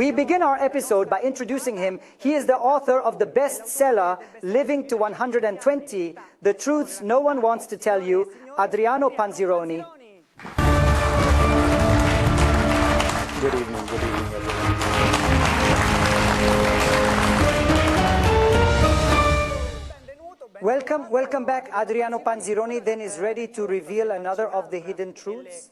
We begin our episode by introducing him. He is the author of the bestseller, Living to 120, The Truths No One Wants to Tell You, Adriano Panzironi. Good evening, everyone. Welcome back. Adriano Panzironi then is ready to reveal another of the hidden truths.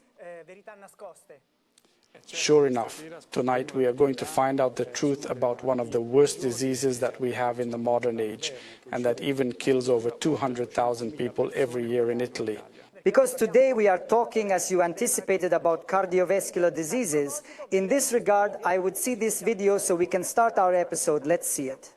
Sure enough, tonight we are going to find out the truth about one of the worst diseases that we have in the modern age, and that even kills over 200,000 people every year in Italy. Because today we are talking, as you anticipated, about cardiovascular diseases. In this regard, I would see this video so we can start our episode. Let's see it.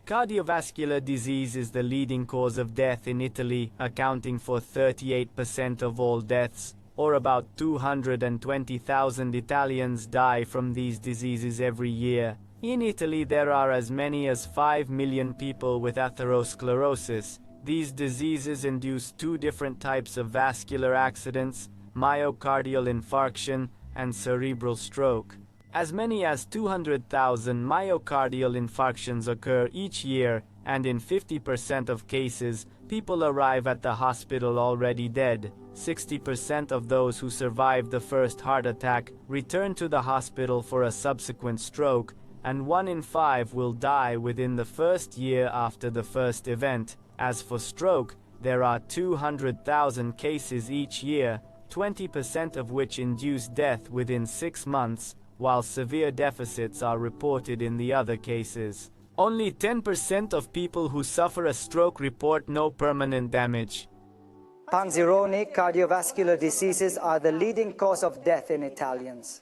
Cardiovascular disease is the leading cause of death in Italy, accounting for 38% of all deaths, or about 220,000 Italians die from these diseases every year. In Italy, there are as many as 5 million people with atherosclerosis. These diseases induce two different types of vascular accidents, myocardial infarction and cerebral stroke. As many as 200,000 myocardial infarctions occur each year, and in 50% of cases, people arrive at the hospital already dead. 60% of those who survive the first heart attack return to the hospital for a subsequent stroke, and 1 in 5 will die within the first year after the first event. As for stroke, there are 200,000 cases each year, 20% of which induce death within 6 months, while severe deficits are reported in the other cases. Only 10% of people who suffer a stroke report no permanent damage. Panzironi, cardiovascular diseases are the leading cause of death in Italians.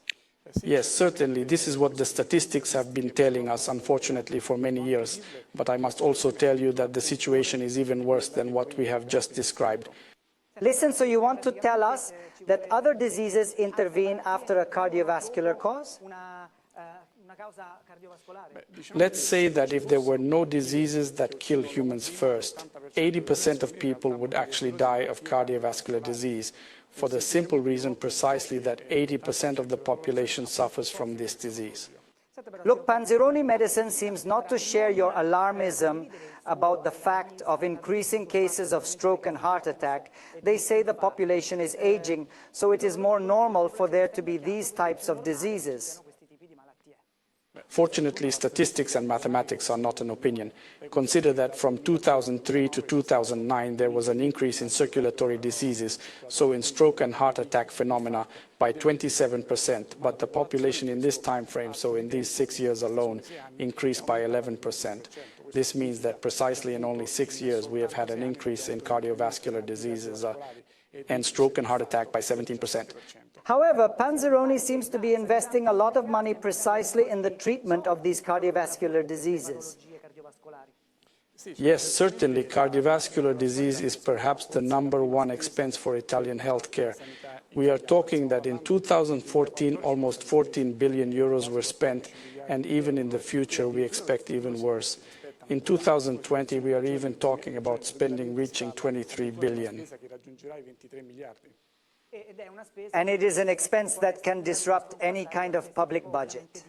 Yes, certainly. This is what the statistics have been telling us, unfortunately, for many years. But I must also tell you that the situation is even worse than what we have just described. Listen, so you want to tell us that other diseases intervene after a cardiovascular cause? Let's say that if there were no diseases that kill humans first, 80% of people would actually die of cardiovascular disease, for the simple reason precisely that 80% of the population suffers from this disease. Look, Panzironi medicine seems not to share your alarmism about the fact of increasing cases of stroke and heart attack. They say the population is aging, so it is more normal for there to be these types of diseases. Fortunately, statistics and mathematics are not an opinion. Consider that from 2003 to 2009, there was an increase in circulatory diseases, so in stroke and heart attack phenomena, by 27%, but the population in this time frame, so in these 6 years alone, increased by 11%. This means that precisely in only 6 years, we have had an increase in cardiovascular diseases and stroke and heart attack by 17%. However, Panzironi seems to be investing a lot of money precisely in the treatment of these cardiovascular diseases. Yes, certainly, cardiovascular disease is perhaps the #1 expense for Italian healthcare. We are talking that in 2014, almost 14 billion euros were spent, and even in the future, we expect even worse. In 2020, we are even talking about spending reaching 23 billion. And it is an expense that can disrupt any kind of public budget.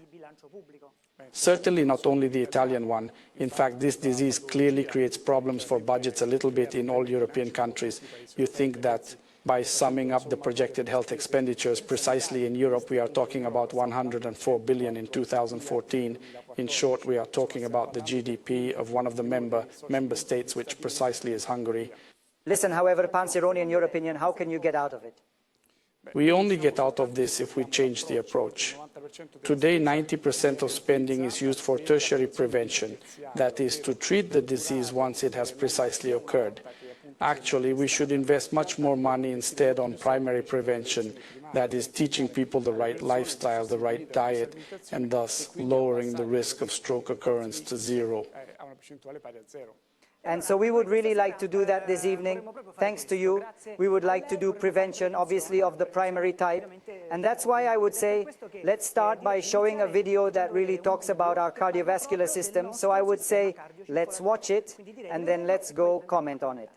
Certainly not only the Italian one. In fact, this disease clearly creates problems for budgets a little bit in all European countries. You think that by summing up the projected health expenditures precisely in Europe, we are talking about 104 billion in 2014. In short, we are talking about the GDP of one of the member states, which precisely is Hungary. Listen, however, Panzironi, in your opinion, how can you get out of it? We only get out of this if we change the approach. Today, 90% of spending is used for tertiary prevention, that is, to treat the disease once it has precisely occurred. Actually, we should invest much more money instead on primary prevention, that is, teaching people the right lifestyle, the right diet, and thus lowering the risk of stroke occurrence to 0. And so we would really like to do that this evening. Thanks to you, we would like to do prevention, obviously, of the primary type. And that's why I would say, let's start by showing a video that really talks about our cardiovascular system. So I would say, let's watch it, and then let's go comment on it.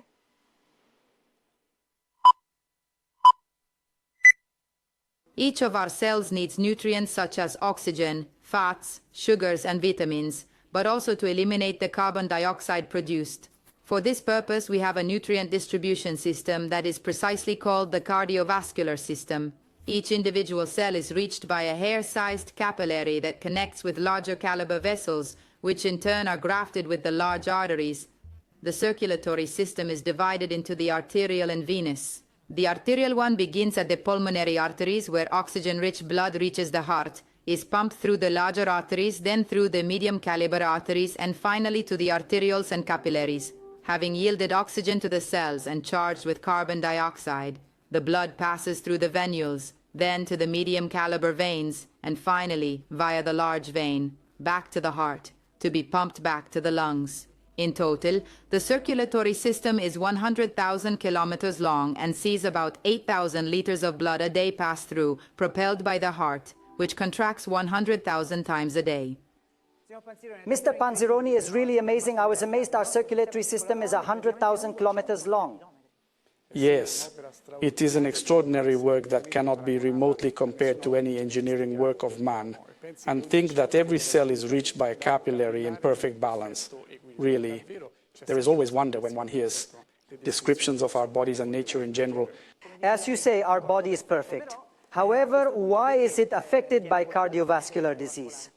Each of our cells needs nutrients such as oxygen, fats, sugars, and vitamins, but also to eliminate the carbon dioxide produced. For this purpose, we have a nutrient distribution system that is precisely called the cardiovascular system. Each individual cell is reached by a hair-sized capillary that connects with larger caliber vessels, which in turn are grafted with the large arteries. The circulatory system is divided into the arterial and venous. The arterial one begins at the pulmonary arteries, where oxygen-rich blood reaches the heart, is pumped through the larger arteries, then through the medium caliber arteries, and finally to the arterioles and capillaries. Having yielded oxygen to the cells and charged with carbon dioxide, the blood passes through the venules, then to the medium caliber veins, and finally, via the large vein, back to the heart, to be pumped back to the lungs. In total, the circulatory system is 100,000 kilometers long and sees about 8,000 liters of blood a day pass through, propelled by the heart, which contracts 100,000 times a day. Mr. Panzironi is really amazing. I was amazed our circulatory system is 100,000 kilometers long. Yes, it is an extraordinary work that cannot be remotely compared to any engineering work of man. And think that every cell is reached by a capillary in perfect balance. Really, there is always wonder when one hears descriptions of our bodies and nature in general. As you say, our body is perfect. However, why is it affected by cardiovascular disease?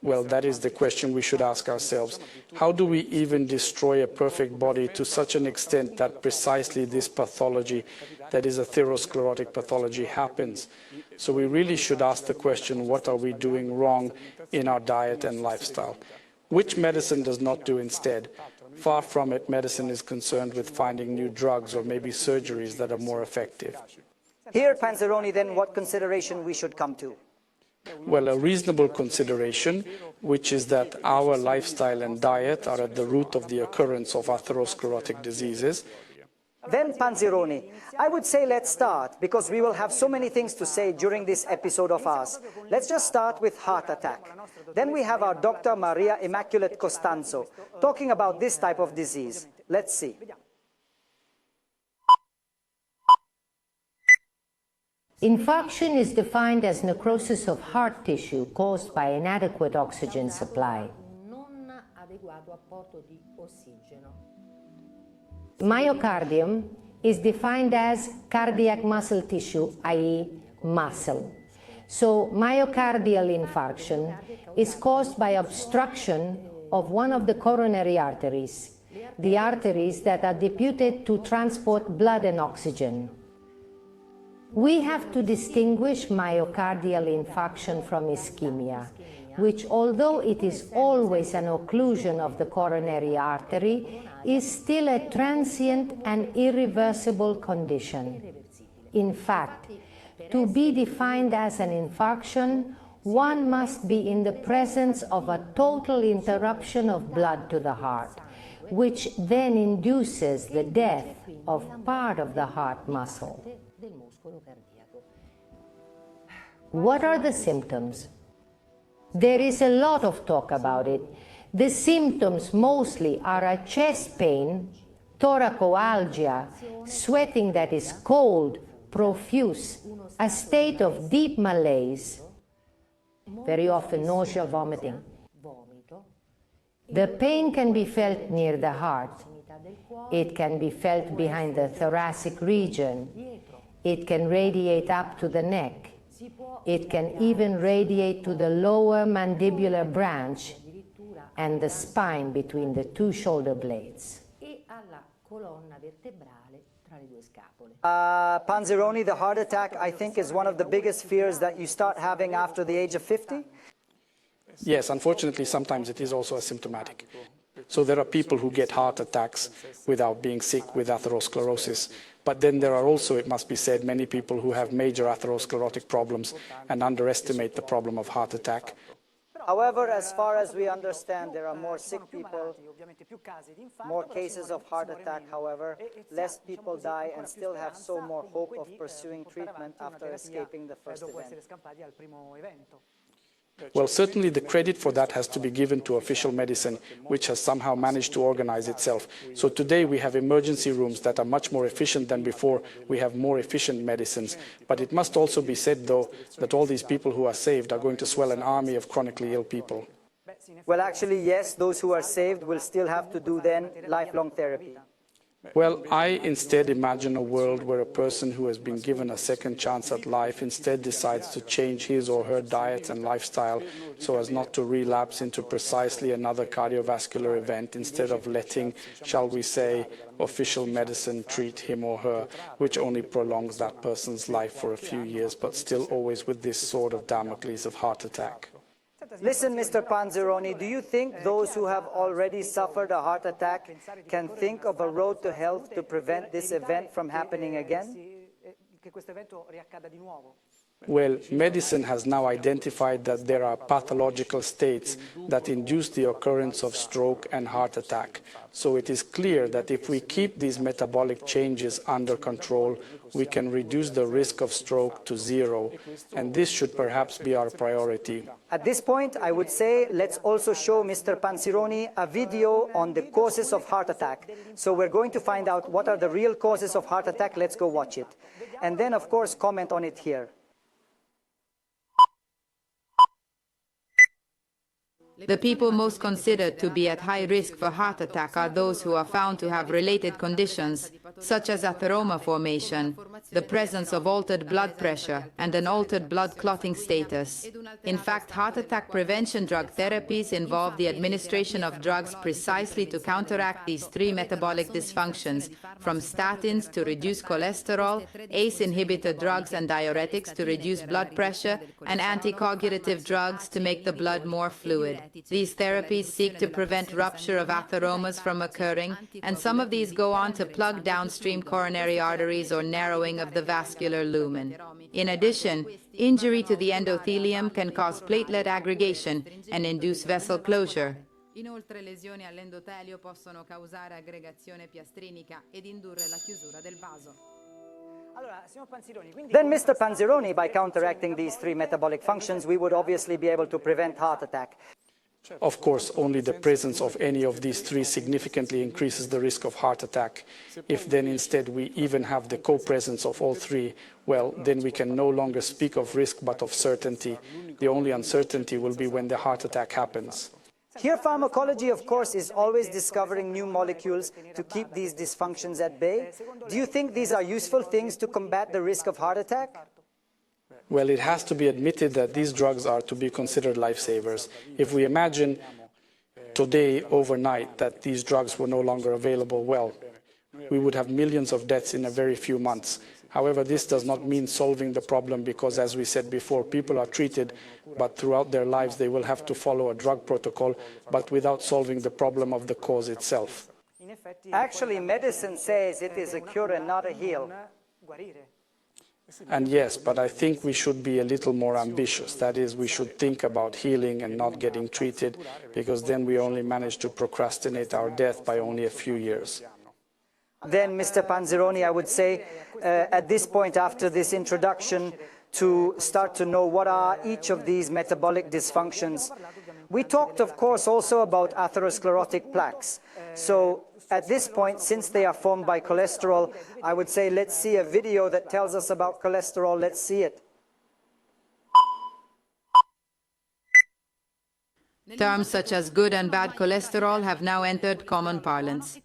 Well, that is the question we should ask ourselves. How do we even destroy a perfect body to such an extent that precisely this pathology, that is atherosclerotic pathology, happens? So we really should ask the question, what are we doing wrong in our diet and lifestyle? Which medicine does not do instead? Far from it, medicine is concerned with finding new drugs or maybe surgeries that are more effective. Here, Panzironi, then what consideration we should come to? Well, a reasonable consideration, which is that our lifestyle and diet are at the root of the occurrence of atherosclerotic diseases. Then, Panzironi, I would say let's start, because we will have so many things to say during this episode of ours. Let's just start with heart attack. Then we have our Dr. Maria Immaculate Costanzo talking about this type of disease. Let's see. Infarction is defined as necrosis of heart tissue caused by inadequate oxygen supply. Myocardium is defined as cardiac muscle tissue, i.e. muscle. So myocardial infarction is caused by obstruction of one of the coronary arteries, the arteries that are deputed to transport blood and oxygen. We have to distinguish myocardial infarction from ischemia, which, although it is always an occlusion of the coronary artery, is still a transient and irreversible condition. In fact, to be defined as an infarction, one must be in the presence of a total interruption of blood to the heart, which then induces the death of part of the heart muscle. What are the symptoms? There is a lot of talk about it. The symptoms mostly are a chest pain, thoracoalgia, sweating that is cold, profuse, a state of deep malaise, very often nausea, vomiting. The pain can be felt near the heart. It can be felt behind the thoracic region. It can radiate up to the neck. It can even radiate to the lower mandibular branch and the spine between the two shoulder blades. Panzironi, the heart attack, I think, is one of the biggest fears that you start having after the age of 50? Yes, unfortunately, sometimes it is also asymptomatic. So there are people who get heart attacks without being sick with atherosclerosis. But then there are also, it must be said, many people who have major atherosclerotic problems and underestimate the problem of heart attack. However, as far as we understand, there are more sick people, more cases of heart attack, however, less people die and still have so more hope of pursuing treatment after escaping the first event. Well, certainly the credit for that has to be given to official medicine, which has somehow managed to organize itself. So today we have emergency rooms that are much more efficient than before. We have more efficient medicines. But it must also be said, though, that all these people who are saved are going to swell an army of chronically ill people. Well, actually, yes, those who are saved will still have to do then lifelong therapy. Well, I instead imagine a world where a person who has been given a second chance at life instead decides to change his or her diet and lifestyle so as not to relapse into precisely another cardiovascular event instead of letting, shall we say, official medicine treat him or her, which only prolongs that person's life for a few years, but still always with this sword of Damocles of heart attack. Listen, Mr. Panzironi, do you think those who have already suffered a heart attack can think of a road to health to prevent this event from happening again? Well, medicine has now identified that there are pathological states that induce the occurrence of stroke and heart attack. So it is clear that if we keep these metabolic changes under control, we can reduce the risk of stroke to zero. And this should perhaps be our priority. At this point, I would say let's also show Mr. Panzironi a video on the causes of heart attack. So we're going to find out what are the real causes of heart attack. Let's go watch it. And then, of course, comment on it here. The people most considered to be at high risk for heart attack are those who are found to have related conditions, such as atheroma formation, the presence of altered blood pressure, and an altered blood clotting status. In fact, heart attack prevention drug therapies involve the administration of drugs precisely to counteract these three metabolic dysfunctions, from statins to reduce cholesterol, ACE inhibitor drugs and diuretics to reduce blood pressure, and anticoagulative drugs to make the blood more fluid. These therapies seek to prevent rupture of atheromas from occurring, and some of these go on to plug downstream coronary arteries or narrowing of the vascular lumen. In addition, injury to the endothelium can cause platelet aggregation and induce vessel closure. Inoltre, lesioni all'endotelio possono causare aggregazione piastrinica ed indurre la chiusura del vaso. Then, Mr. Panzironi, by counteracting these three metabolic functions, we would obviously be able to prevent heart attack. Of course, only the presence of any of these three significantly increases the risk of heart attack. If then instead we even have the co-presence of all three, well, then we can no longer speak of risk but of certainty. The only uncertainty will be when the heart attack happens. Here, pharmacology, of course, is always discovering new molecules to keep these dysfunctions at bay. Do you think these are useful things to combat the risk of heart attack? Well, it has to be admitted that these drugs are to be considered lifesavers. If we imagine today, overnight, that these drugs were no longer available, well, we would have millions of deaths in a very few months. However, this does not mean solving the problem because, as we said before, people are treated, but throughout their lives they will have to follow a drug protocol, but without solving the problem of the cause itself. Actually, medicine says it is a cure and not a heal. And yes, but I think we should be a little more ambitious. That is, we should think about healing and not getting treated, because then we only manage to procrastinate our death by only a few years. Then, Mr. Panzironi, I would say, at this point, after this introduction, to start to know what are each of these metabolic dysfunctions. We talked, of course, also about atherosclerotic plaques. So, at this point, since they are formed by cholesterol, I would say let's see a video that tells us about cholesterol. Let's see it. Terms such as good and bad cholesterol have now entered common parlance.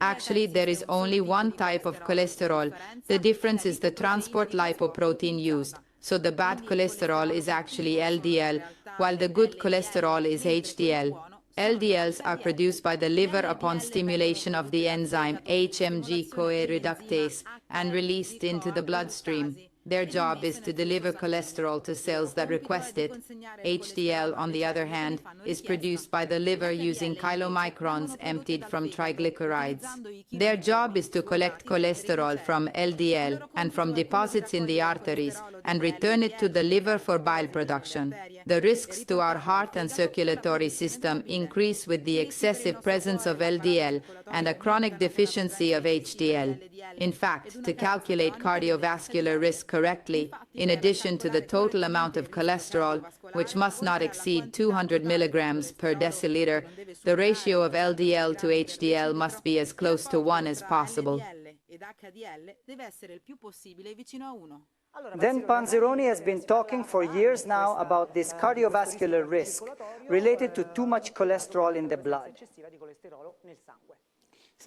Actually, there is only one type of cholesterol. The difference is the transport lipoprotein used. So the bad cholesterol is actually LDL, while the good cholesterol is HDL. LDLs are produced by the liver upon stimulation of the enzyme HMG-CoA reductase and released into the bloodstream. Their job is to deliver cholesterol to cells that request it. HDL, on the other hand, is produced by the liver using chylomicrons emptied from triglycerides. Their job is to collect cholesterol from LDL and from deposits in the arteries and return it to the liver for bile production. The risks to our heart and circulatory system increase with the excessive presence of LDL and a chronic deficiency of HDL. In fact, to calculate cardiovascular risk correctly, in addition to the total amount of cholesterol, which must not exceed 200 milligrams per deciliter, the ratio of LDL to HDL must be as close to 1 as possible. Then Panzironi has been talking for years now about this cardiovascular risk related to too much cholesterol in the blood.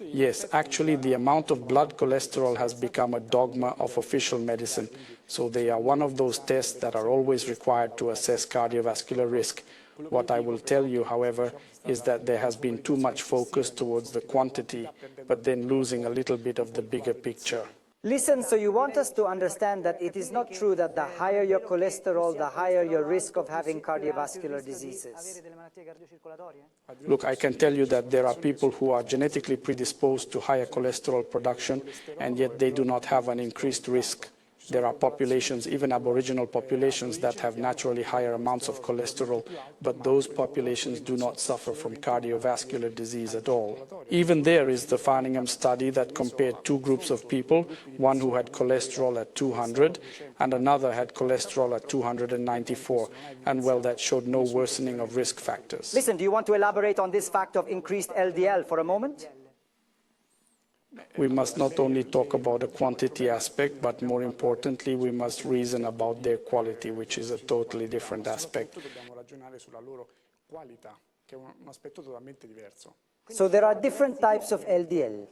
Yes, actually the amount of blood cholesterol has become a dogma of official medicine. So they are one of those tests that are always required to assess cardiovascular risk. What I will tell you, however, is that there has been too much focus towards the quantity, but then losing a little bit of the bigger picture. Listen, so you want us to understand that it is not true that the higher your cholesterol, the higher your risk of having cardiovascular diseases. Look, I can tell you that there are people who are genetically predisposed to higher cholesterol production, and yet they do not have an increased risk. There are populations, even aboriginal populations, that have naturally higher amounts of cholesterol, but those populations do not suffer from cardiovascular disease at all. Even there is the Farningham study that compared two groups of people, one who had cholesterol at 200 and another had cholesterol at 294, and well, that showed no worsening of risk factors. Listen, do you want to elaborate on this fact of increased LDL for a moment? We must not only talk about the quantity aspect, but more importantly, we must reason about their quality, which is a totally different aspect. So there are different types of LDL.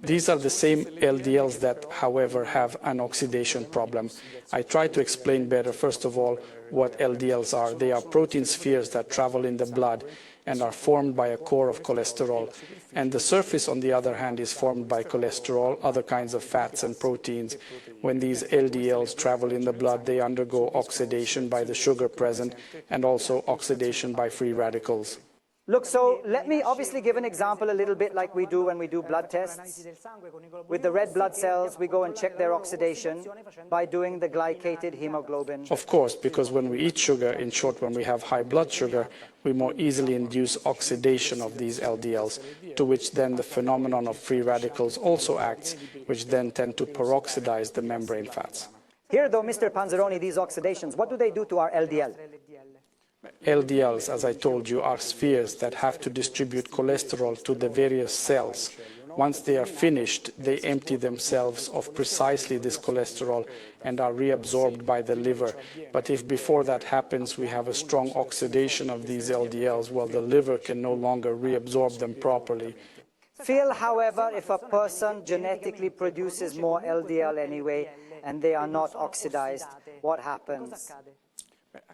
These are the same LDLs that, however, have an oxidation problem. I try to explain better, first of all, what LDLs are. They are protein spheres that travel in the blood and are formed by a core of cholesterol. And the surface, on the other hand, is formed by cholesterol, other kinds of fats and proteins. When these LDLs travel in the blood, they undergo oxidation by the sugar present and also oxidation by free radicals. Look, so let me obviously give an example a little bit like we do when we do blood tests. With the red blood cells, we go and check their oxidation by doing the glycated hemoglobin. Of course, because when we eat sugar, in short, when we have high blood sugar, we more easily induce oxidation of these LDLs, to which then the phenomenon of free radicals also acts, which then tend to peroxidize the membrane fats. Here, though, Mr. Panzironi, these oxidations, what do they do to our LDL? LDLs, as I told you, are spheres that have to distribute cholesterol to the various cells. Once they are finished, they empty themselves of precisely this cholesterol and are reabsorbed by the liver. But if before that happens, we have a strong oxidation of these LDLs, well, the liver can no longer reabsorb them properly. Phil, however, if a person genetically produces more LDL anyway and they are not oxidized, what happens?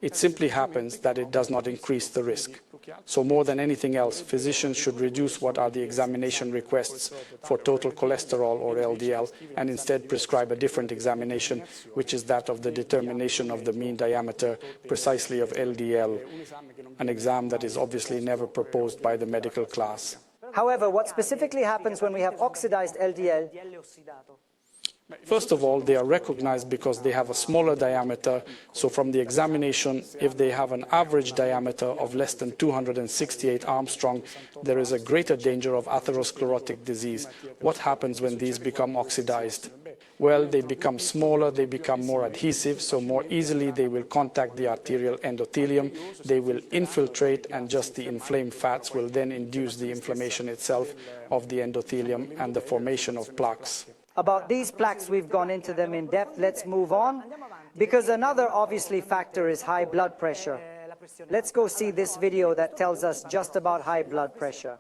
It simply happens that it does not increase the risk. So more than anything else, physicians should reduce what are the examination requests for total cholesterol or LDL and instead prescribe a different examination, which is that of the determination of the mean diameter precisely of LDL, an exam that is obviously never proposed by the medical class. However, what specifically happens when we have oxidized LDL? First of all, they are recognized because they have a smaller diameter. So from the examination, if they have an average diameter of less than 268 Armstrong, there is a greater danger of atherosclerotic disease. What happens when these become oxidized? Well, they become smaller, they become more adhesive, so more easily they will contact the arterial endothelium, they will infiltrate, and just the inflamed fats will then induce the inflammation itself of the endothelium and the formation of plaques. About these plaques, we've gone into them in depth. Let's move on, because another obviously factor is high blood pressure. Let's go see this video that tells us just about high blood pressure.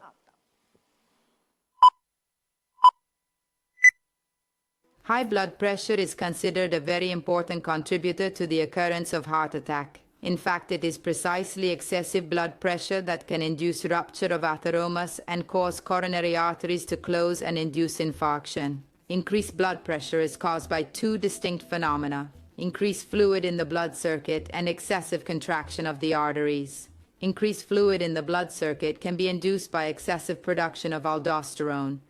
High blood pressure is considered a very important contributor to the occurrence of heart attack. In fact, it is precisely excessive blood pressure that can induce rupture of atheromas and cause coronary arteries to close and induce infarction. Increased blood pressure is caused by two distinct phenomena: increased fluid in the blood circuit and excessive contraction of the arteries. Increased fluid in the blood circuit can be induced by excessive production of aldosterone,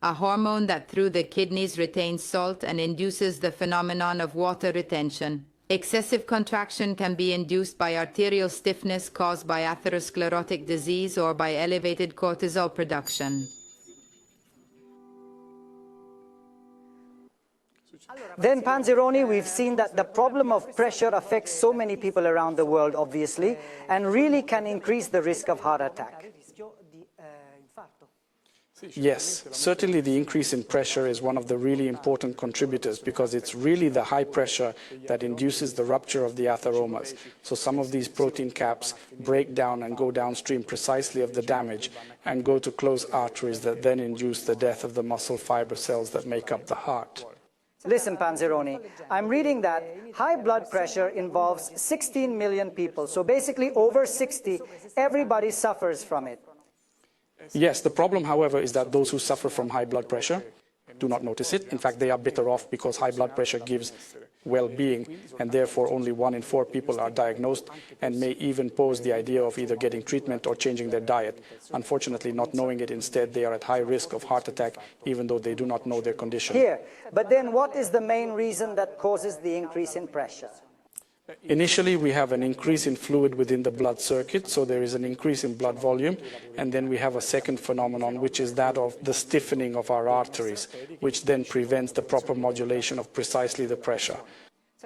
a hormone that through the kidneys retains salt and induces the phenomenon of water retention. Excessive contraction can be induced by arterial stiffness caused by atherosclerotic disease or by elevated cortisol production. Then, Panzironi, we've seen that the problem of pressure affects so many people around the world, obviously, and really can increase the risk of heart attack. Yes, certainly the increase in pressure is one of the really important contributors because it's really the high pressure that induces the rupture of the atheromas. So some of these protein caps break down and go downstream precisely of the damage and go to close arteries that then induce the death of the muscle fiber cells that make up the heart. Listen, Panzironi, I'm reading that high blood pressure involves 16 million people. So basically over 60, everybody suffers from it. Yes, the problem, however, is that those who suffer from high blood pressure do not notice it. In fact, they are better off because high blood pressure gives well-being, and therefore only 1 in 4 people are diagnosed and may even pose the idea of either getting treatment or changing their diet. Unfortunately, not knowing it, instead, they are at high risk of heart attack, even though they do not know their condition. Here, but then what is the main reason that causes the increase in pressure? Initially, we have an increase in fluid within the blood circuit, so there is an increase in blood volume, and then we have a second phenomenon, which is that of the stiffening of our arteries, which then prevents the proper modulation of precisely the pressure.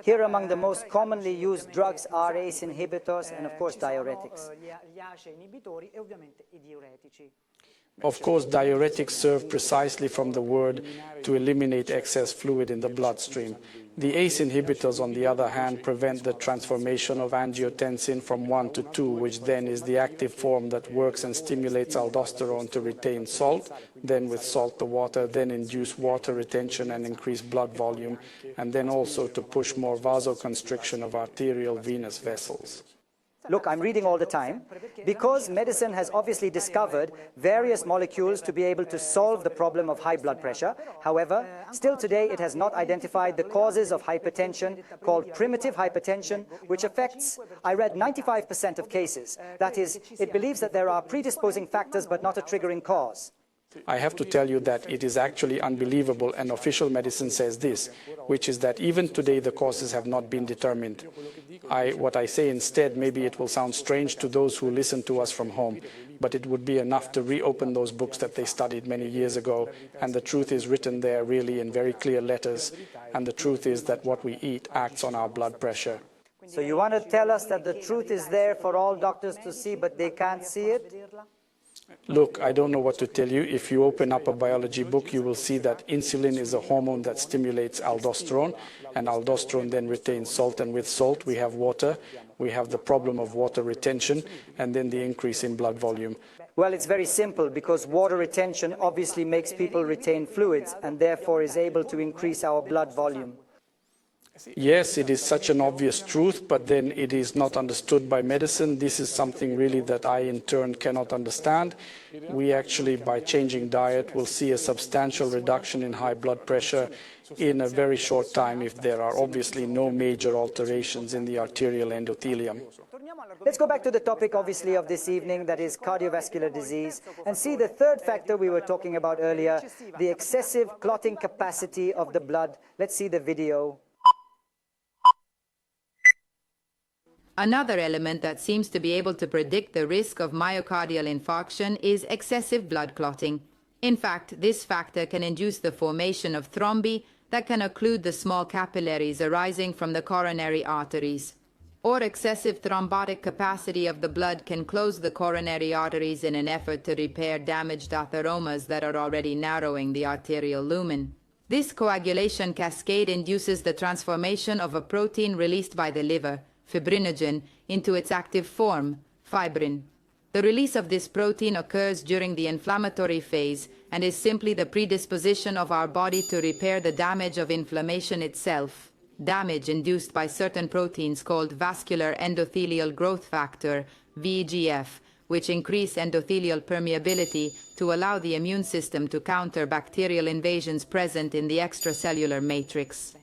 Here among the most commonly used drugs are ACE inhibitors and of course diuretics. Of course, diuretics serve precisely from the word to eliminate excess fluid in the bloodstream. The ACE inhibitors, on the other hand, prevent the transformation of angiotensin from 1 to 2, which then is the active form that works and stimulates aldosterone to retain salt, then with salt the water, then induce water retention and increase blood volume, and then also to push more vasoconstriction of arterial venous vessels. Look, I'm reading all the time. Because medicine has obviously discovered various molecules to be able to solve the problem of high blood pressure. However, still today it has not identified the causes of hypertension called primitive hypertension, which affects, I read, 95% of cases. That is, it believes that there are predisposing factors but not a triggering cause. I have to tell you that it is actually unbelievable, and official medicine says this, which is that even today the causes have not been determined. What I say instead, maybe it will sound strange to those who listen to us from home, but it would be enough to reopen those books that they studied many years ago, and the truth is written there really in very clear letters, and the truth is that what we eat acts on our blood pressure. So you want to tell us that the truth is there for all doctors to see, but they can't see it? Look, I don't know what to tell you. If you open up a biology book, you will see that insulin is a hormone that stimulates aldosterone, and aldosterone then retains salt, and with salt we have water. We have the problem of water retention, and then the increase in blood volume. Well, it's very simple, because water retention obviously makes people retain fluids, and therefore is able to increase our blood volume. Yes, it is such an obvious truth, but then it is not understood by medicine. This is something really that I, in turn, cannot understand. We actually, by changing diet, will see a substantial reduction in high blood pressure in a very short time if there are obviously no major alterations in the arterial endothelium. Let's go back to the topic, obviously, of this evening, that is cardiovascular disease, and see the third factor we were talking about earlier, the excessive clotting capacity of the blood. Let's see the video. Another element that seems to be able to predict the risk of myocardial infarction is excessive blood clotting. In fact, this factor can induce the formation of thrombi that can occlude the small capillaries arising from the coronary arteries. Or excessive thrombotic capacity of the blood can close the coronary arteries in an effort to repair damaged atheromas that are already narrowing the arterial lumen. This coagulation cascade induces the transformation of a protein released by the liver, fibrinogen, into its active form, fibrin. The release of this protein occurs during the inflammatory phase and is simply the predisposition of our body to repair the damage of inflammation itself, damage induced by certain proteins called vascular endothelial growth factor, VEGF, which increase endothelial permeability to allow the immune system to counter bacterial invasions present in the extracellular matrix.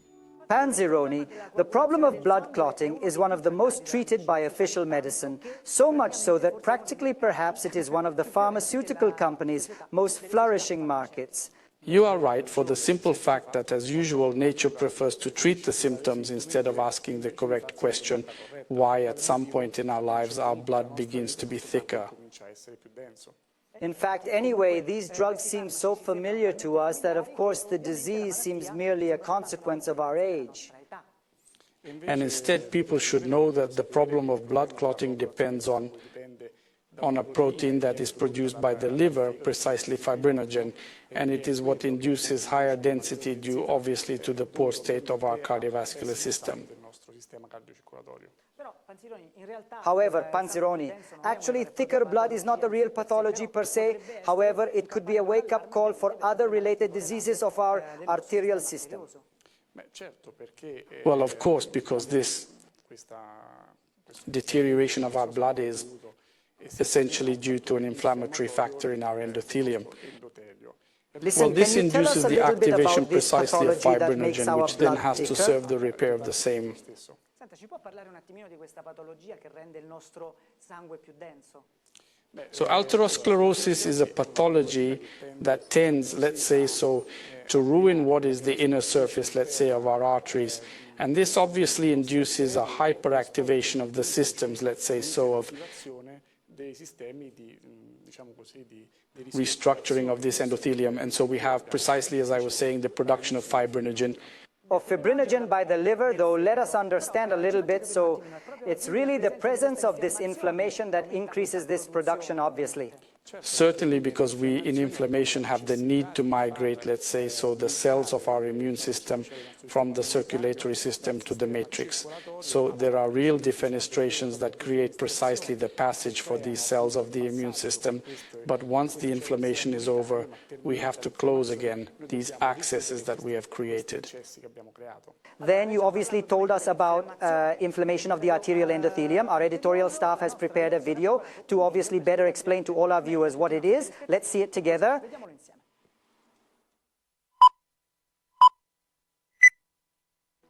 Panzironi, the problem of blood clotting is one of the most treated by official medicine, so much so that practically perhaps it is one of the pharmaceutical companies' most flourishing markets. You are right for the simple fact that, as usual, nature prefers to treat the symptoms instead of asking the correct question, why at some point in our lives our blood begins to be thicker. In fact, anyway, these drugs seem so familiar to us that, of course, the disease seems merely a consequence of our age. And instead, people should know that the problem of blood clotting depends on a protein that is produced by the liver, precisely fibrinogen, and it is what induces higher density due obviously to the poor state of our cardiovascular system. However, Panzironi, actually thicker blood is not a real pathology per se. However, it could be a wake-up call for other related diseases of our arterial system. Well, of course, because this deterioration of our blood is essentially due to an inflammatory factor in our endothelium. Listen, well, this can you tell us induces a the little bit activation about this precisely of pathology that makes fibrinogen, our which then blood has to thicker? serve the repair of the same. Ci può parlare un attimino di questa patologia che rende il nostro sangue più denso? So atherosclerosis is a pathology that tends, let's say so, to ruin what is the inner surface, let's say, of our arteries. And this obviously induces a hyperactivation of the systems, let's say so, of restructuring of this endothelium. And so we have, precisely as I was saying, the production of fibrinogen. Of fibrinogen by the liver, though, let us understand a little bit. So it's really the presence of this inflammation that increases this production, obviously. Certainly, because we in inflammation have the need to migrate, let's say, so the cells of our immune system from the circulatory system to the matrix. So there are real defenestrations that create precisely the passage for these cells of the immune system. But once the inflammation is over, we have to close again these accesses that we have created. Then you obviously told us about inflammation of the arterial endothelium. Our editorial staff has prepared a video to obviously better explain to all our viewers what it is. Let's see it together.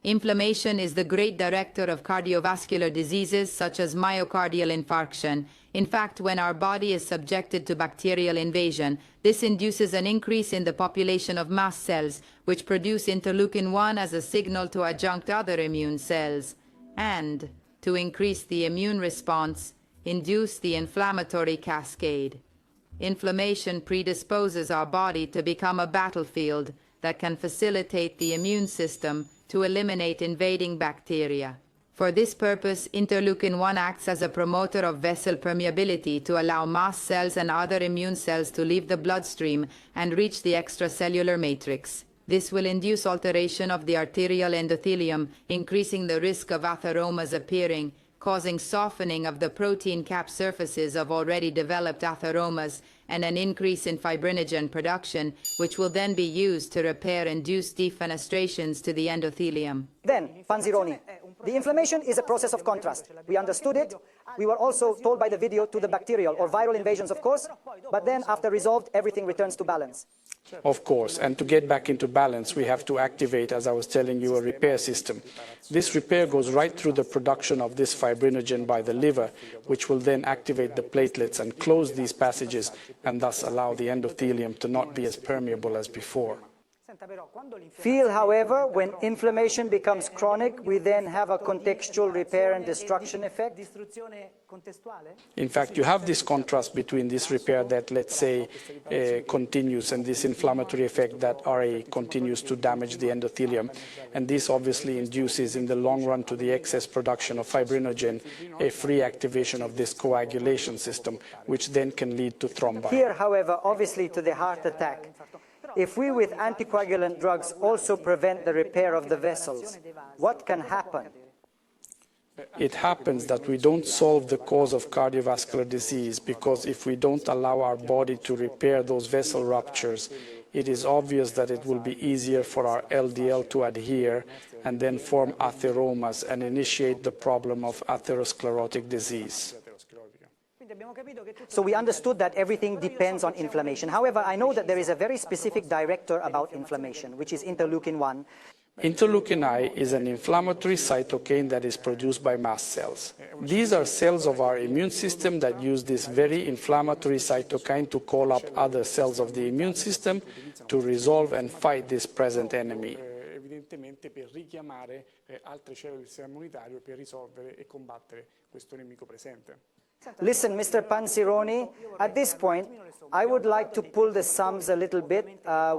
Inflammation is the great director of cardiovascular diseases such as myocardial infarction. In fact, when our body is subjected to bacterial invasion, this induces an increase in the population of mast cells, which produce interleukin-1 as a signal to adjunct other immune cells, and, to increase the immune response, induce the inflammatory cascade. Inflammation predisposes our body to become a battlefield that can facilitate the immune system to eliminate invading bacteria. For this purpose, interleukin-1 acts as a promoter of vessel permeability to allow mast cells and other immune cells to leave the bloodstream and reach the extracellular matrix. This will induce alteration of the arterial endothelium, increasing the risk of atheromas appearing, causing softening of the protein cap surfaces of already developed atheromas, and an increase in fibrinogen production, which will then be used to repair induced defenestrations to the endothelium. Then, Panzironi, the inflammation is a process of contrast. We understood it. We were also told by the video to the bacterial or viral invasions, of course, but then after resolved, everything returns to balance. Of course, and to get back into balance, we have to activate, as I was telling you, a repair system. This repair goes right through the production of this fibrinogen by the liver, which will then activate the platelets and close these passages, and thus allow the endothelium to not be as permeable as before. Feel, however, when inflammation becomes chronic, we then have a contextual repair and destruction effect. In fact, you have this contrast between this repair that, let's say, continues and this inflammatory effect that RA continues to damage the endothelium. And this obviously induces in the long run to the excess production of fibrinogen, a free activation of this coagulation system, which then can lead to thrombi. Here, however, obviously to the heart attack. If we with anticoagulant drugs also prevent the repair of the vessels, what can happen? It happens that we don't solve the cause of cardiovascular disease, because if we don't allow our body to repair those vessel ruptures, it is obvious that it will be easier for our LDL to adhere and then form atheromas and initiate the problem of atherosclerotic disease. So we understood that everything depends on inflammation. However, I know that there is a very specific director about inflammation, which is interleukin-1. Interleukin I is an inflammatory cytokine that is produced by mast cells. These are cells of our immune system that use this very inflammatory cytokine to call up other cells of the immune system to resolve and fight this present enemy. Evidentemente per richiamare altre cellule del sistema immunitario per risolvere e combattere questo nemico presente. Listen, Mr. Panzironi, at this point, I would like to pull the sums a little bit.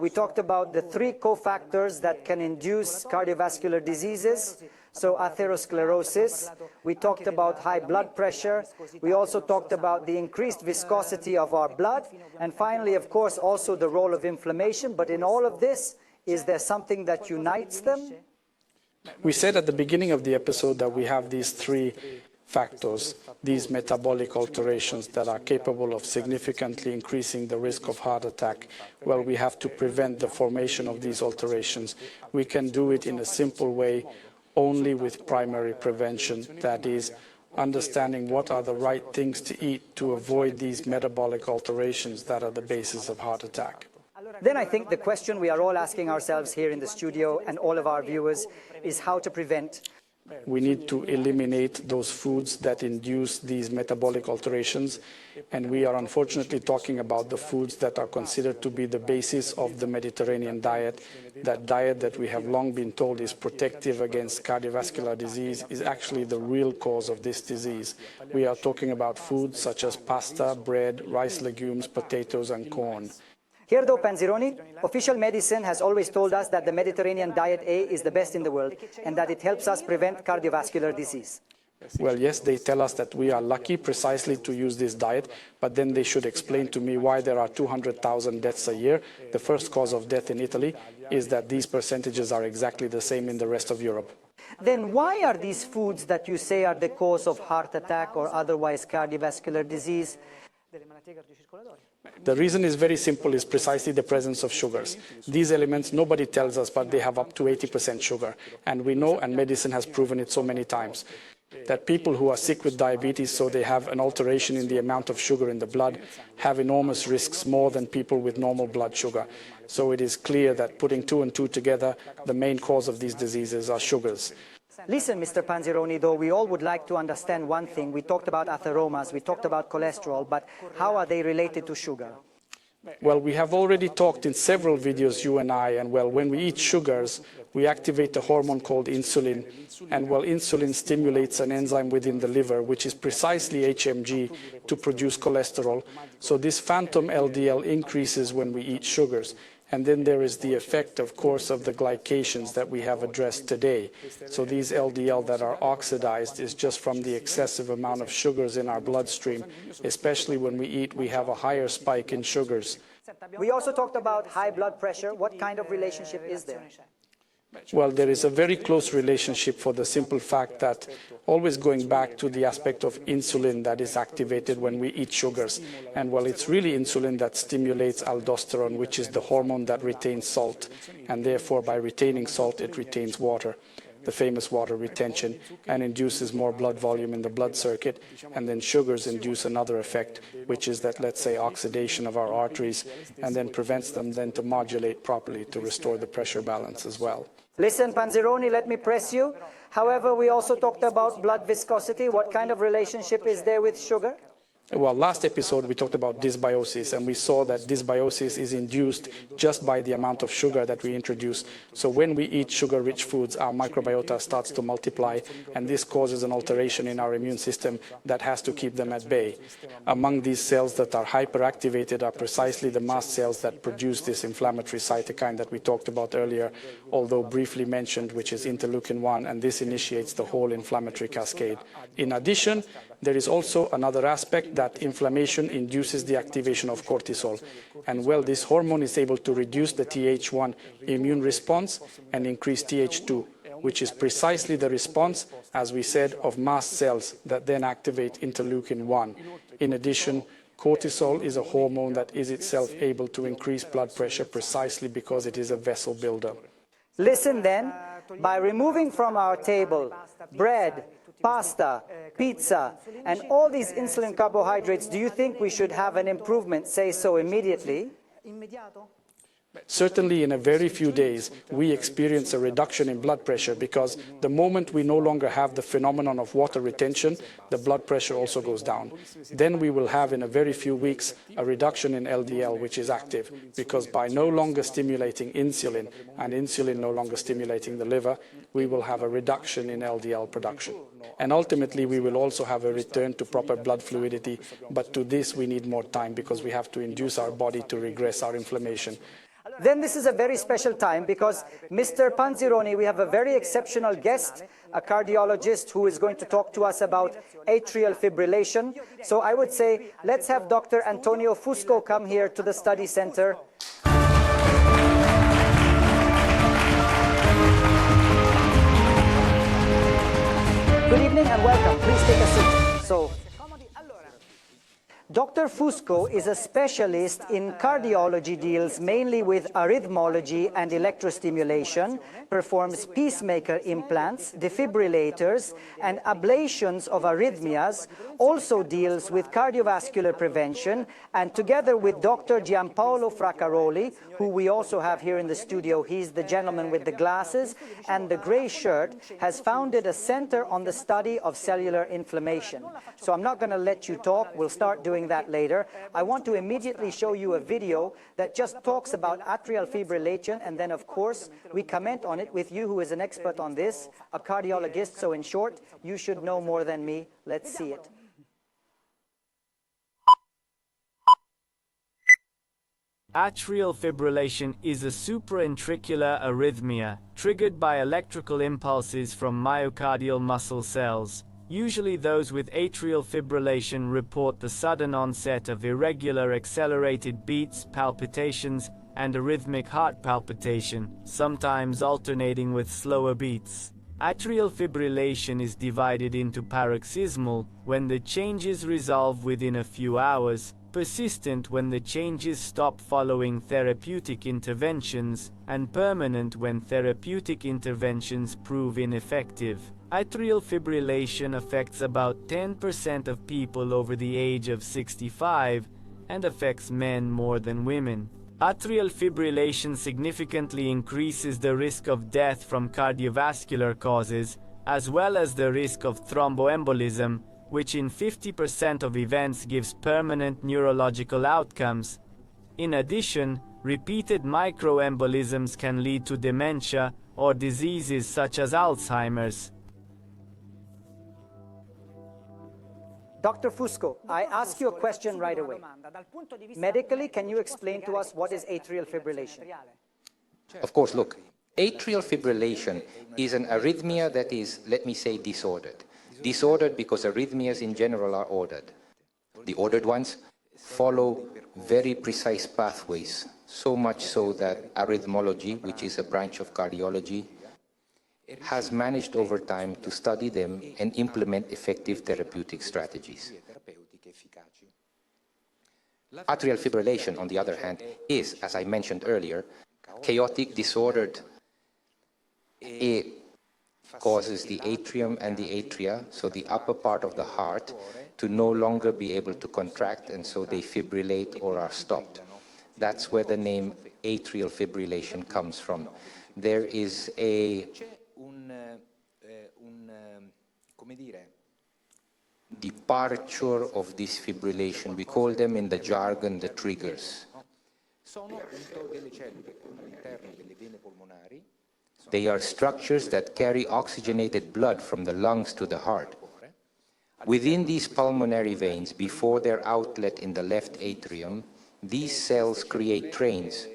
We talked about the 3 cofactors that can induce cardiovascular diseases, so atherosclerosis. We talked about high blood pressure. We also talked about the increased viscosity of our blood. And finally, of course, also the role of inflammation. But in all of this, is there something that unites them? We said at the beginning of the episode that we have these 3 factors, these metabolic alterations that are capable of significantly increasing the risk of heart attack. Well, we have to prevent the formation of these alterations. We can do it in a simple way, only with primary prevention, that is, understanding what are the right things to eat to avoid these metabolic alterations that are the basis of heart attack. Then I think the question we are all asking ourselves here in the studio and all of our viewers is how to prevent. We need to eliminate those foods that induce these metabolic alterations, and we are unfortunately talking about the foods that are considered to be the basis of the Mediterranean diet. That diet that we have long been told is protective against cardiovascular disease is actually the real cause of this disease. We are talking about foods such as pasta, bread, rice, legumes, potatoes, and corn. Here, though, Panzironi, official medicine has always told us that the Mediterranean diet A is the best in the world and that it helps us prevent cardiovascular disease. Well, yes, they tell us that we are lucky precisely to use this diet, but then they should explain to me why there are 200,000 deaths a year. The first cause of death in Italy is that these percentages are exactly the same in the rest of Europe. Then why are these foods that you say are the cause of heart attack or otherwise cardiovascular disease? The reason is very simple, is precisely the presence of sugars. These elements, nobody tells us, but they have up to 80% sugar. And we know, and medicine has proven it so many times, that people who are sick with diabetes, so they have an alteration in the amount of sugar in the blood, have enormous risks more than people with normal blood sugar. So it is clear that putting 2 and 2 together, the main cause of these diseases are sugars. Listen, Mr. Panzironi, though, we all would like to understand one thing. We talked about atheromas, we talked about cholesterol, but how are they related to sugar? Well, we have already talked in several videos, you and I, and well, when we eat sugars, we activate a hormone called insulin, and well, insulin stimulates an enzyme within the liver, which is precisely HMG, to produce cholesterol. So this phantom LDL increases when we eat sugars. And then there is the effect, of course, of the glycations that we have addressed today. So these LDL that are oxidized is just from the excessive amount of sugars in our bloodstream. Especially when we eat, we have a higher spike in sugars. We also talked about high blood pressure. What kind of relationship is there? Well, there is a very close relationship for the simple fact that, always going back to the aspect of insulin that is activated when we eat sugars. And well, it's really insulin that stimulates aldosterone, which is the hormone that retains salt. And therefore, by retaining salt, it retains water, the famous water retention, and induces more blood volume in the blood circuit. And then sugars induce another effect, which is that, let's say, oxidation of our arteries, and then prevents them then to modulate properly to restore the pressure balance as well. Listen, Panzironi, let me press you. However, we also talked about blood viscosity. What kind of relationship is there with sugar? Well, last episode we talked about dysbiosis, and we saw that dysbiosis is induced just by the amount of sugar that we introduce. So when we eat sugar-rich foods, our microbiota starts to multiply, and this causes an alteration in our immune system that has to keep them at bay. Among these cells that are hyperactivated are precisely the mast cells that produce this inflammatory cytokine that we talked about earlier, although briefly mentioned, which is interleukin-1, and this initiates the whole inflammatory cascade. In addition, there is also another aspect, that inflammation induces the activation of cortisol. And well, this hormone is able to reduce the Th1 immune response and increase Th2, which is precisely the response, as we said, of mast cells that then activate interleukin-1. In addition, cortisol is a hormone that is itself able to increase blood pressure precisely because it is a vessel builder. Listen then, by removing from our table bread, pasta, pizza, and all these insulin carbohydrates, do you think we should have an improvement, say so immediately? Certainly in a very few days, we experience a reduction in blood pressure because the moment we no longer have the phenomenon of water retention, the blood pressure also goes down. Then we will have in a very few weeks a reduction in LDL, which is active, because by no longer stimulating insulin and insulin no longer stimulating the liver, we will have a reduction in LDL production. And ultimately, we will also have a return to proper blood fluidity, but to this we need more time because we have to induce our body to regress our inflammation. Then this is a very special time because Mr. Panzironi, we have a very exceptional guest, a cardiologist who is going to talk to us about atrial fibrillation. So I would say, let's have Dr. Antonio Fusco come here to the study center. Good evening and welcome. Please take a seat. So, Dr. Fusco is a specialist in cardiology, deals mainly with arrhythmology and electrostimulation, performs pacemaker implants, defibrillators, and ablations of arrhythmias, also deals with cardiovascular prevention, and together with Dr. Giampaolo Fraccaroli, who we also have here in the studio, he's the gentleman with the glasses and the gray shirt, has founded a center on the study of cellular inflammation. So I'm not going to let you talk, we'll start doing that later. I want to immediately show you a video that just talks about atrial fibrillation, and then of course we comment on it with you, who is an expert on this, a cardiologist. So in short, you should know more than me. Let's see it. Atrial fibrillation is a supraventricular arrhythmia triggered by electrical impulses from myocardial muscle cells. Usually those with atrial fibrillation report the sudden onset of irregular accelerated beats, palpitations, and arrhythmic heart palpitation, sometimes alternating with slower beats. Atrial fibrillation is divided into paroxysmal, when the changes resolve within a few hours, persistent when the changes stop following therapeutic interventions, and permanent when therapeutic interventions prove ineffective. Atrial fibrillation affects about 10% of people over the age of 65 and affects men more than women. Atrial fibrillation significantly increases the risk of death from cardiovascular causes, as well as the risk of thromboembolism, which in 50% of events gives permanent neurological outcomes. In addition, repeated microembolisms can lead to dementia or diseases such as Alzheimer's. Dr. Fusco, I ask you a question right away. Medically, can you explain to us what is atrial fibrillation? Of course, look, atrial fibrillation is an arrhythmia that is, let me say, disordered. Disordered because arrhythmias in general are ordered. The ordered ones follow very precise pathways, so much so that arrhythmology, which is a branch of cardiology, has managed over time to study them and implement effective therapeutic strategies. Atrial fibrillation, on the other hand, is, as I mentioned earlier, chaotic, disordered. It causes the atrium and the atria, so the upper part of the heart, to no longer be able to contract, and so they fibrillate or are stopped. That's where the name atrial fibrillation comes from. There is a departure of this fibrillation. We call them in the jargon the triggers. They are structures that carry oxygenated blood from the lungs to the heart. Within these pulmonary veins, before their outlet in the left atrium, these cells create trains.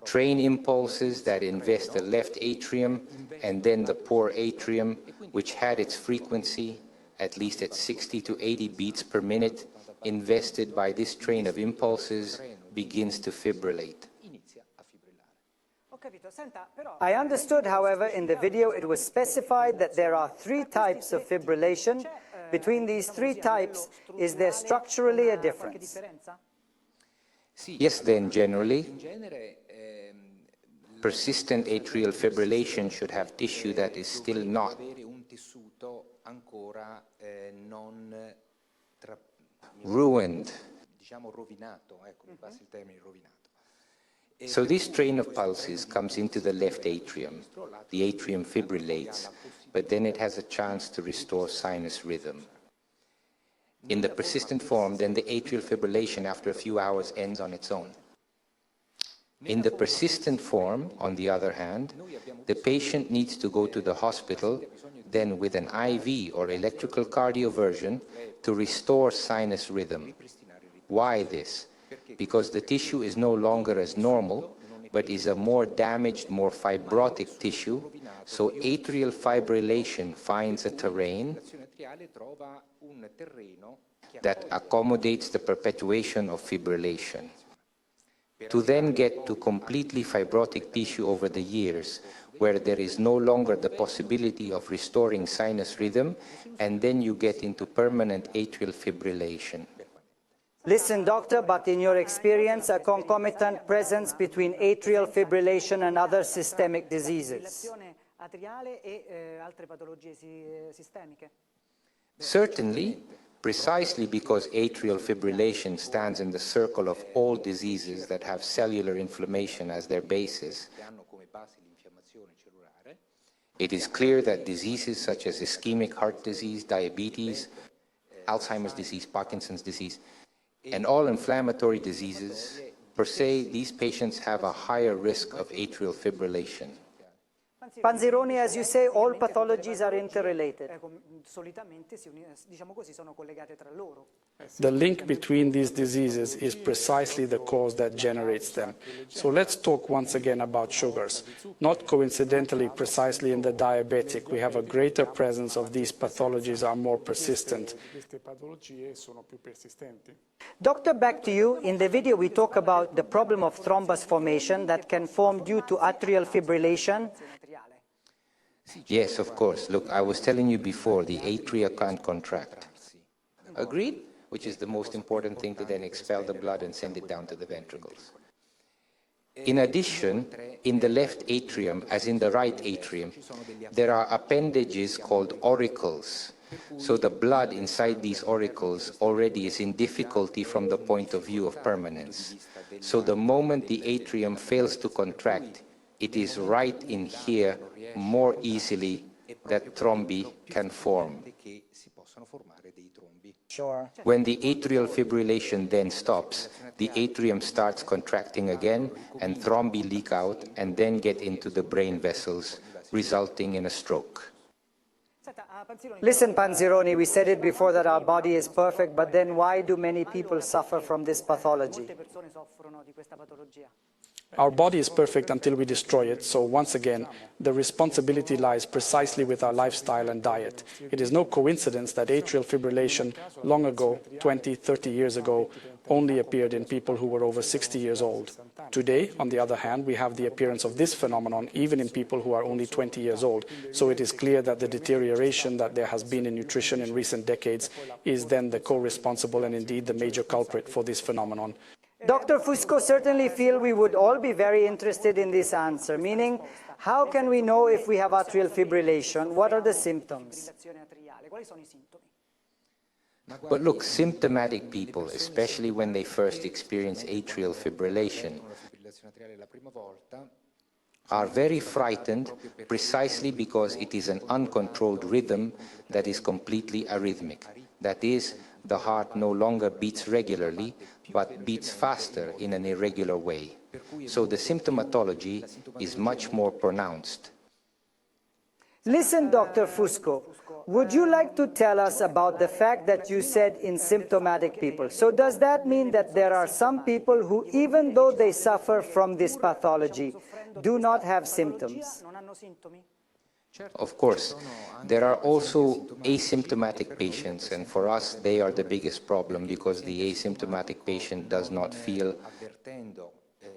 Train impulses that invest the left atrium and then the poor atrium, which had its frequency at least at 60 to 80 beats per minute, invested by this train of impulses, begins to fibrillate. I understood, however, in the video it was specified that there are 3 types of fibrillation. Between these 3 types, is there structurally a difference? Yes, then generally, persistent atrial fibrillation should have tissue that is still not ruined So this train of pulses comes into the left atrium. The atrium fibrillates, but then it has a chance to restore sinus rhythm. In the persistent form, then the atrial fibrillation after a few hours ends on its own. In the persistent form, on the other hand, the patient needs to go to the hospital, then with an IV or electrical cardioversion to restore sinus rhythm. Why this? Because the tissue is no longer as normal, but is a more damaged, more fibrotic tissue, so atrial fibrillation finds a terrain that accommodates the perpetuation of fibrillation. To then get to completely fibrotic tissue over the years, where there is no longer the possibility of restoring sinus rhythm, and then you get into permanent atrial fibrillation. Listen, doctor, but in your experience, a concomitant presence between atrial fibrillation and other systemic diseases. Certainly, precisely because atrial fibrillation stands in the circle of all diseases that have cellular inflammation as their basis, it is clear that diseases such as ischemic heart disease, diabetes, Alzheimer's disease, Parkinson's disease, and all inflammatory diseases, per se, these patients have a higher risk of atrial fibrillation. Panzironi, as you say, all pathologies are interrelated. The link between these diseases is precisely the cause that generates them. So let's talk once again about sugars. Not coincidentally, precisely in the diabetic, we have a greater presence of these pathologies are more persistent. Doctor, back to you. In the video, we talk about the problem of thrombus formation that can form due to atrial fibrillation. Yes, of course. Look, I was telling you before, the atria can't contract. Agreed? Which is the most important thing to then expel the blood and send it down to the ventricles. In addition, in the left atrium, as in the right atrium, there are appendages called auricles. So the blood inside these auricles already is in difficulty from the point of view of permanence. So the moment the atrium fails to contract, it is right in here more easily that thrombi can form. Sure. When the atrial fibrillation then stops, the atrium starts contracting again and thrombi leak out and then get into the brain vessels, resulting in a stroke. Listen, Panzironi, we said it before that our body is perfect, but then why do many people suffer from this pathology? Our body is perfect until we destroy it, so once again, the responsibility lies precisely with our lifestyle and diet. It is no coincidence that atrial fibrillation long ago, 20, 30 years ago, only appeared in people who were over 60 years old. Today, on the other hand, we have the appearance of this phenomenon even in people who are only 20 years old, so it is clear that the deterioration that there has been in nutrition in recent decades is then the co-responsible and indeed the major culprit for this phenomenon. Dr. Fusco, certainly feel we would all be very interested in this answer, meaning how can we know if we have atrial fibrillation? What are the symptoms? But look, symptomatic people, especially when they first experience atrial fibrillation, are very frightened precisely because it is an uncontrolled rhythm that is completely arrhythmic. That is, the heart no longer beats regularly, but beats faster in an irregular way. So the symptomatology is much more pronounced. Listen, Dr. Fusco, would you like to tell us about the fact that you said in symptomatic people? So does that mean that there are some people who, even though they suffer from this pathology, do not have symptoms? Of course, there are also asymptomatic patients, and for us they are the biggest problem because the asymptomatic patient does not feel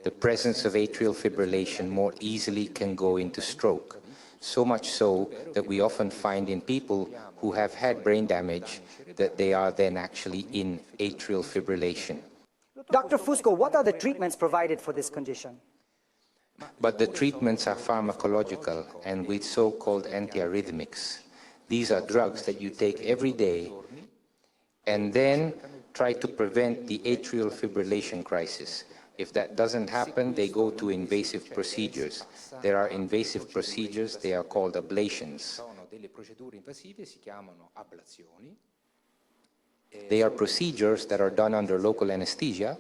the presence of atrial fibrillation more easily can go into stroke. So much so that we often find in people who have had brain damage that they are then actually in atrial fibrillation. Dr. Fusco, what are the treatments provided for this condition? But the treatments are pharmacological and with so-called antiarrhythmics. These are drugs that you take every day and then try to prevent the atrial fibrillation crisis. If that doesn't happen, they go to invasive procedures. There are invasive procedures, they are called ablations. They are procedures that are done under local anesthesia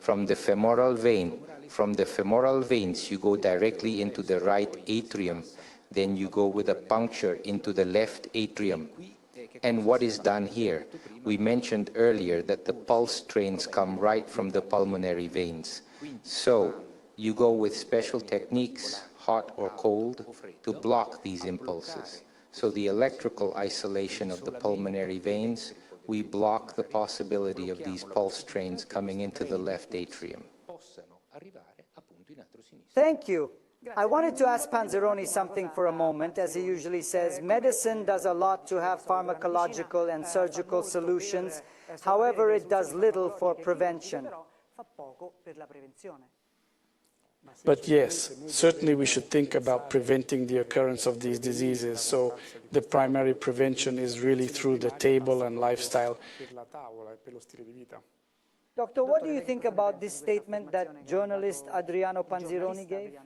from the femoral vein. From the femoral veins, you go directly into the right atrium. Then you go with a puncture into the left atrium. And what is done here? We mentioned earlier that the pulse trains come right from the pulmonary veins. So you go with special techniques, hot or cold, to block these impulses. So the electrical isolation of the pulmonary veins, we block the possibility of these pulse trains coming into the left atrium. Thank you. I wanted to ask Panzironi something for a moment. As he usually says, medicine does a lot to have pharmacological and surgical solutions. However, it does little for prevention. But yes, certainly we should think about preventing the occurrence of these diseases. So the primary prevention is really through the table and lifestyle. Doctor, what do you think about this statement that journalist Adriano Panzironi gave?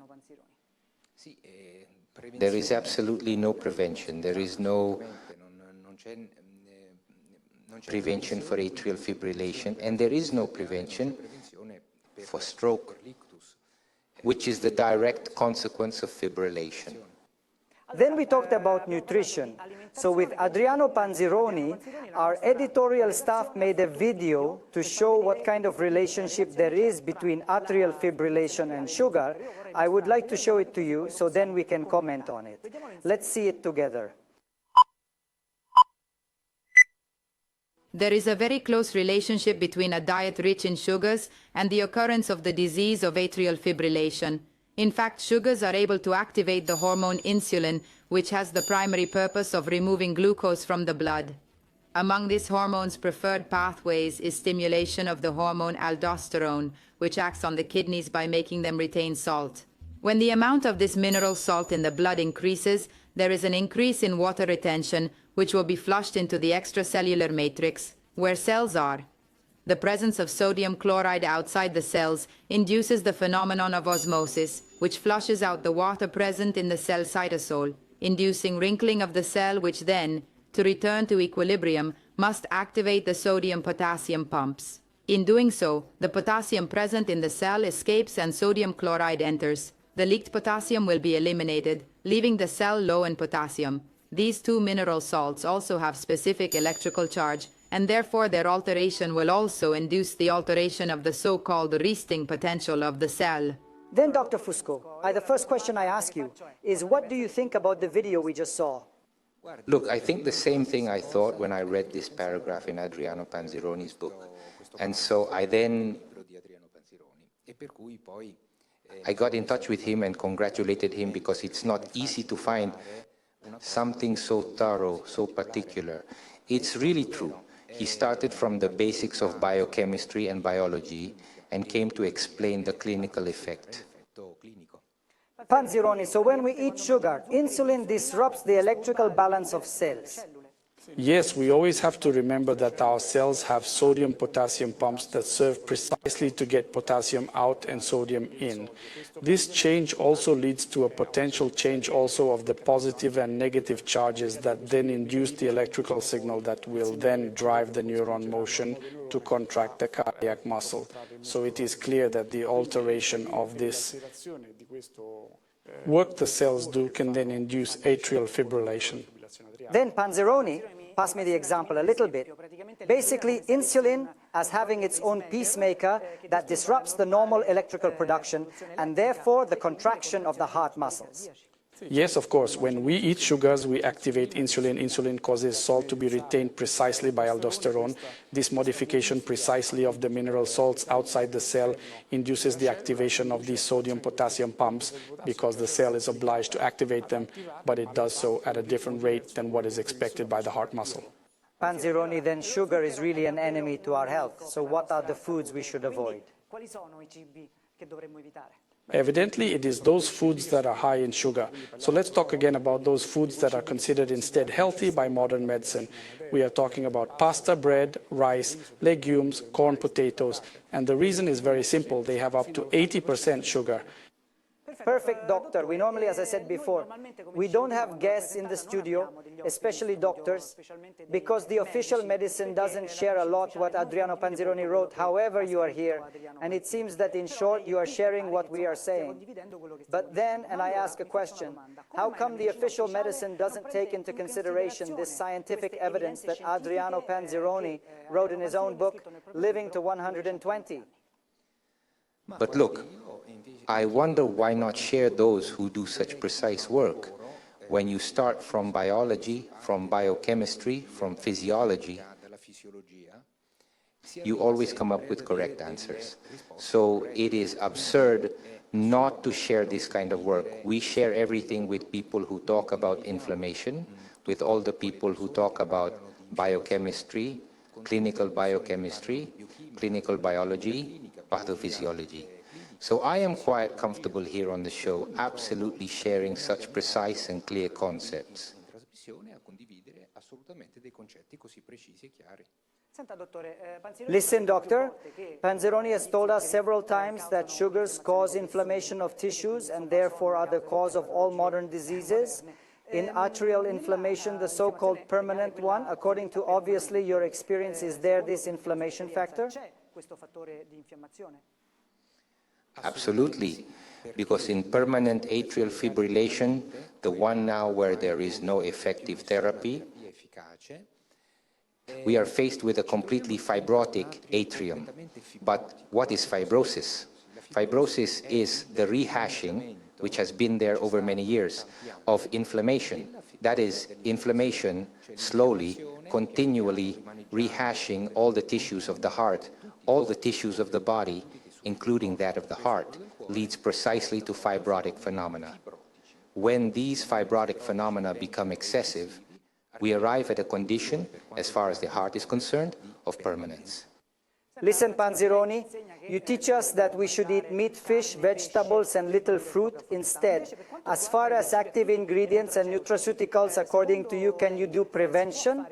There is absolutely no prevention. There is no prevention for atrial fibrillation, and there is no prevention for stroke, which is the direct consequence of fibrillation. Then we talked about nutrition. So with Adriano Panzironi, our editorial staff made a video to show what kind of relationship there is between atrial fibrillation and sugar. I would like to show it to you so then we can comment on it. Let's see it together. There is a very close relationship between a diet rich in sugars and the occurrence of the disease of atrial fibrillation. In fact, sugars are able to activate the hormone insulin, which has the primary purpose of removing glucose from the blood. Among this hormone's preferred pathways is stimulation of the hormone aldosterone, which acts on the kidneys by making them retain salt. When the amount of this mineral salt in the blood increases, there is an increase in water retention, which will be flushed into the extracellular matrix, where cells are. The presence of sodium chloride outside the cells induces the phenomenon of osmosis, which flushes out the water present in the cell cytosol, inducing wrinkling of the cell, which then, to return to equilibrium, must activate the sodium-potassium pumps. In doing so, the potassium present in the cell escapes and sodium chloride enters. The leaked potassium will be eliminated, leaving the cell low in potassium. These two mineral salts also have specific electrical charge, and therefore their alteration will also induce the alteration of the so-called resting potential of the cell. Then, Dr. Fusco, the first question I ask you is, what do you think about the video we just saw? Look, I think the same thing I thought when I read this paragraph in Adriano Panzironi's book. And so I got in touch with him and congratulated him, because it's not easy to find something so thorough, so particular. It's really true. He started from the basics of biochemistry and biology and came to explain the clinical effect. Panzironi, so when we eat sugar, insulin disrupts the electrical balance of cells. Yes, we always have to remember that our cells have sodium-potassium pumps that serve precisely to get potassium out and sodium in. This change also leads to a potential change also of the positive and negative charges that then induce the electrical signal that will then drive the neuron motion to contract the cardiac muscle. So it is clear that the alteration of this work the cells do can then induce atrial fibrillation. Then Panzironi, pass me the example a little bit. Basically, insulin as having its own peacemaker that disrupts the normal electrical production and therefore the contraction of the heart muscles. Yes, of course. When we eat sugars, we activate insulin. Insulin causes salt to be retained precisely by aldosterone. This modification precisely of the mineral salts outside the cell induces the activation of these sodium-potassium pumps because the cell is obliged to activate them, but it does so at a different rate than what is expected by the heart muscle. Panzironi, then sugar is really an enemy to our health. So what are the foods we should avoid? Evidently, it is those foods that are high in sugar. So let's talk again about those foods that are considered instead healthy by modern medicine. We are talking about pasta, bread, rice, legumes, corn, potatoes, and the reason is very simple. They have up to 80% sugar. Perfect, doctor. We normally, as I said before, we don't have guests in the studio, especially doctors, because the official medicine doesn't share a lot what Adriano Panzironi wrote. However, you are here, and it seems that in short, you are sharing what we are saying. But then, and I ask a question, how come the official medicine doesn't take into consideration this scientific evidence that Adriano Panzironi wrote in his own book, Living to 120? But look, I wonder why not share those who do such precise work. When you start from biology, from biochemistry, from physiology, you always come up with correct answers. So it is absurd not to share this kind of work. We share everything with people who talk about inflammation, with all the people who talk about biochemistry, clinical biology, pathophysiology. So I am quite comfortable here on the show, absolutely sharing such precise and clear concepts. Listen, doctor, Panzironi has told us several times that sugars cause inflammation of tissues and therefore are the cause of all modern diseases. In arterial inflammation, the so-called permanent one, according to obviously your experience, is there this inflammation factor? Absolutely, because in permanent atrial fibrillation, the one now where there is no effective therapy, we are faced with a completely fibrotic atrium. But what is fibrosis? Fibrosis is the rehashing, which has been there over many years, of inflammation. That is, inflammation slowly, continually rehashing all the tissues of the heart, all the tissues of the body, including that of the heart, leads precisely to fibrotic phenomena. When these fibrotic phenomena become excessive, we arrive at a condition, as far as the heart is concerned, of permanence. Listen, Panzironi, you teach us that we should eat meat, fish, vegetables, and little fruit instead. As far as active ingredients and nutraceuticals, according to you, can you do prevention?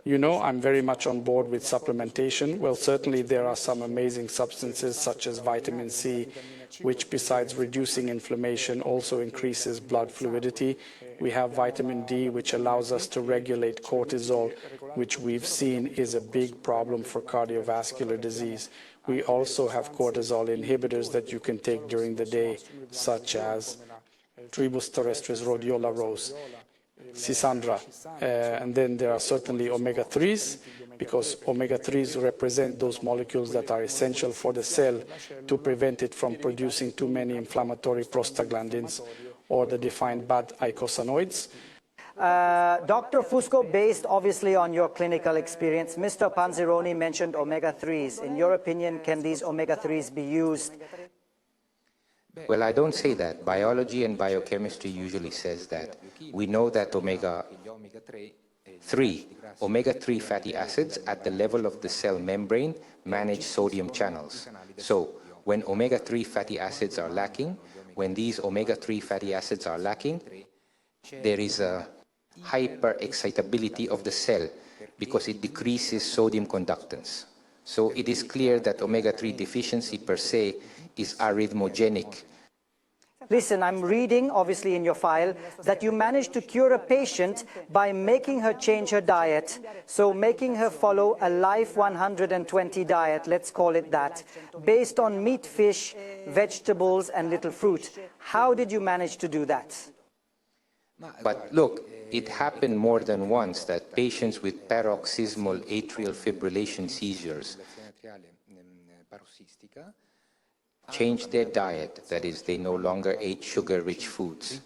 You know, I'm very much on board with supplementation. Well, certainly there are some amazing substances such as vitamin C, which besides reducing inflammation also increases blood fluidity. We have vitamin D, which allows us to regulate cortisol, which we've seen is a big problem for cardiovascular disease. We also have cortisol inhibitors that you can take during the day, such as Tribus terrestris rhodiola rose, Sisandra, and then there are certainly omega-3s, because omega-3s represent those molecules that are essential for the cell to prevent it from producing too many inflammatory prostaglandins or the defined bad eicosanoids. Dr. Fusco, based obviously on your clinical experience, Mr. Panzironi mentioned omega-3s. In your opinion, can these omega-3s be used? Well, I don't say that. Biology and biochemistry usually says that. We know that omega-3 fatty acids at the level of the cell membrane manage sodium channels. So when omega-3 fatty acids are lacking, when these omega-3 fatty acids are lacking, there is a hyperexcitability of the cell because it decreases sodium conductance. So it is clear that omega-3 deficiency per se is arrhythmogenic. Listen, I'm reading, obviously in your file, that you managed to cure a patient by making her change her diet. So making her follow a Life 120 diet, let's call it that, based on meat, fish, vegetables, and little fruit. How did you manage to do that? But look, it happened more than once that patients with paroxysmal atrial fibrillation seizures changed their diet, that is, they no longer ate sugar-rich foods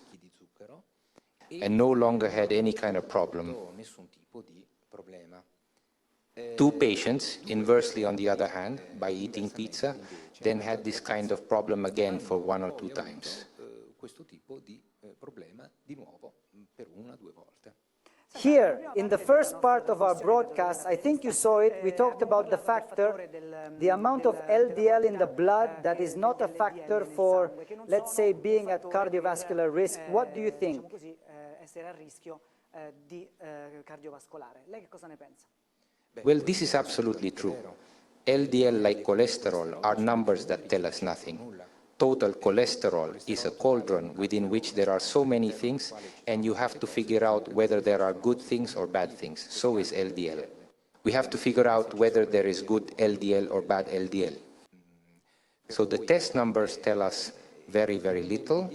and no longer had any kind of problem. Two patients, inversely on the other hand, by eating pizza, then had this kind of problem again for 1 or 2 times. Here, in the first part of our broadcast, I think you saw it, we talked about the factor the amount of LDL in the blood that is not a factor for, let's say, being at cardiovascular risk. What do you think? Essere a rischio di cardiovascolare. Lei che cosa ne pensa? Well, this is absolutely true. LDL, like cholesterol, are numbers that tell us nothing. Total cholesterol is a cauldron within which there are so many things, and you have to figure out whether there are good things or bad things. So is LDL. We have to figure out whether there is good LDL or bad LDL. So the test numbers tell us very, very little,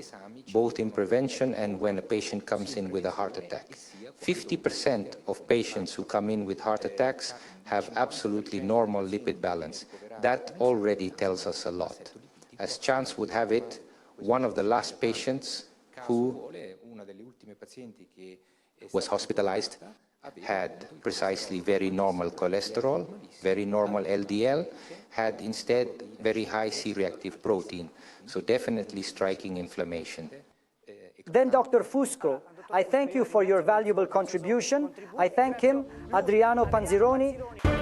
both in prevention and when a patient comes in with a heart attack. 50% of patients who come in with heart attacks have absolutely normal lipid balance. That already tells us a lot. As chance would have it, one of the last patients who was hospitalized had precisely very normal cholesterol, very normal LDL, had instead very high C-reactive protein, so definitely striking inflammation. Then Dr. Fusco, I thank you for your valuable contribution. I thank him, Adriano Panzironi.